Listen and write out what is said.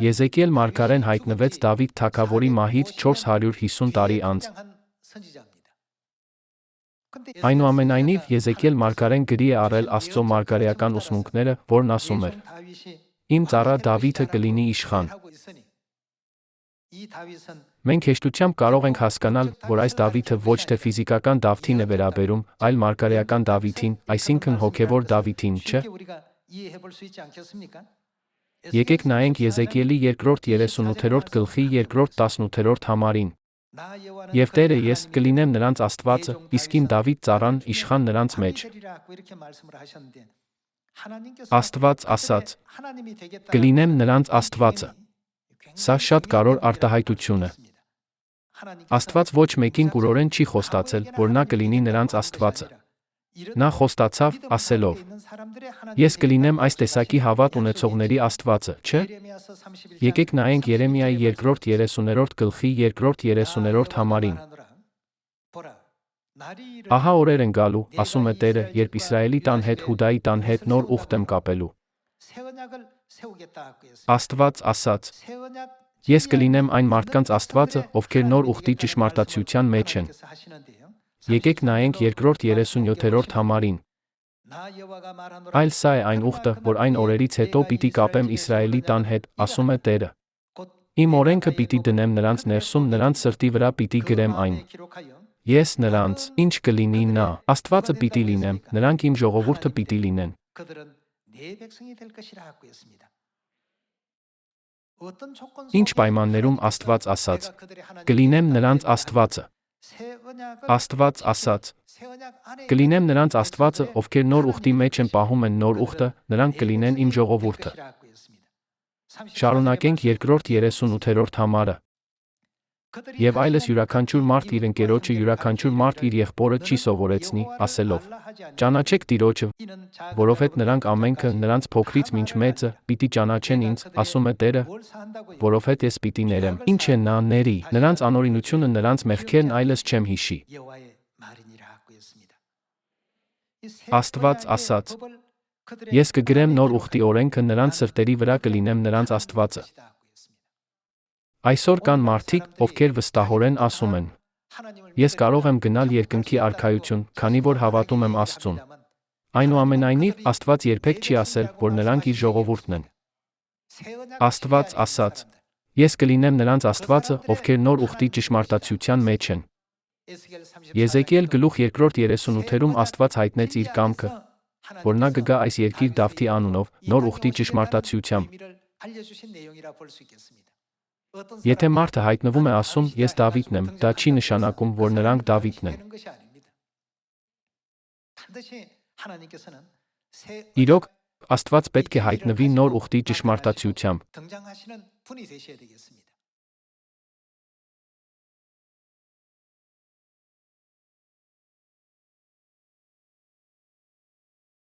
Եզեկիել մարգարեն հայտնվեց Դավիթ թագավորի մահից 450 տարի անց։ Այնուամենայնիվ Եզեկիել մարգարեն գրի է առել Աստծո մարգարեական ուսմունքները, որն ասում էր. «Իմ ծառա Դավիթը կլինի իշխան»։ Մենք հեշտությամբ կարող ենք հասկանալ, որ այս Դավիթը ոչ թե ֆիզիկական Դավթին է վերաբերում, այլ մարգարեական Դավիթին, այսինքն հոգևոր Դավիթին, չէ՞։ Եկեք նայենք Եզեկիելի 2:38 գլխի 2:18 համարին։ Եվ Տերը ես կլինեմ նրանց Աստվածը, իսկ իմ Դավիթ ծառան իշխան նրանց մեջ։ Աստված ասաց. կլինեմ նրանց Աստվածը։ Սա շատ կարևոր արտահայտություն է։ Աստված ոչ մեկին կուրորեն չի խոստացել, որ նա կլինի նրանց Աստվածը։ Նա խոստացավ, ասելով. Ես կլինեմ այս տեսակի հավատ ունեցողների Աստվածը, չէ՞։ Եկեք նայենք Երեմիայի 2:30 գլխի 2:30 համարին։ Ահա օրեր են գալու, ասում է Տերը, երբ Իսրայելի տան հետ Հուդայի տան հետ նոր ուխտ եմ կապելու։ Աստված ասաց. ես կլինեմ այն մարդկանց Աստվածը, ովքեր նոր ուխտի ճշմարտացիության մեջ են։ Եկեք նայենք 2:37 համարին։ Այլ սա է այն ուխտը, որ այն օրերից հետո պիտի կապեմ Իսրայելի տան հետ, ասում է Տերը։ Իմ օրենքը պիտի դնեմ նրանց ներսում, նրանց սրտի վրա պիտի գրեմ այն։ Ես նրանց, ինչ կլինի նա, Աստվածը պիտի լինեմ, նրանք իմ ժողովուրդը պիտի լինեն։ Ինչ պայմաններում Աստված ասաց. կլինեմ նրանց Աստվածը։ Աստված ասաց. կլինեմ նրանց Աստվածը, ովքեր նոր ուխտի մեջ են պահում են նոր ուխտը, նրանք կլինեն իմ ժողովուրդը։ Շարունակենք 2:38 համարը։ Եվ այլս յուրաքանչյուր մարդ իր ընկերոջը, յուրաքանչյուր մարդ իր եղբորը չի սովորեցնի, ասելով. ճանաչեք Տիրոջը, որովհետև նրանք ամենքը, նրանց փոքրից մինչ մեծը, պիտի ճանաչեն ինձ, ասում է Տերը, որովհետև ես պիտի ներեմ, ինչ է նա ների, նրանց անօրինությունը, նրանց մեղքերն այլս չեմ հիշի։ Աստված ասաց. ես կգրեմ նոր ուխտի օրենքը նրանց սրտերի վրա, կլինեմ նրանց Աստվածը։ Այսօր կան մարդիկ, ովքեր վստահորեն ասում են. ես կարող եմ գնալ երկնքի արքայություն, քանի որ հավատում եմ Աստծուն։ Այնուամենայնիվ, Աստված երբեք չի ասել, որ նրանք իր ժողովուրդն են։ Աստված ասաց. ես կլինեմ նրանց Աստվածը, ովքեր նոր ուխտի ճշմարտացիության մեջ են։ Եզեկիել գլուխ 2:38-ում Աստված հայտնեց իր կամքը, որ նա կգա այս երկիր Դավթի անունով, նոր ուխտի ճշմարտացիությամբ։ Եթե մարդը հայտնվում է ասում, ես Դավիթն եմ, դա չի նշանակում, որ նրանք Դավիթն են։ Իրոք, Աստված պետք է հայտնվի նոր ուխտի ճշմարտացիությամբ։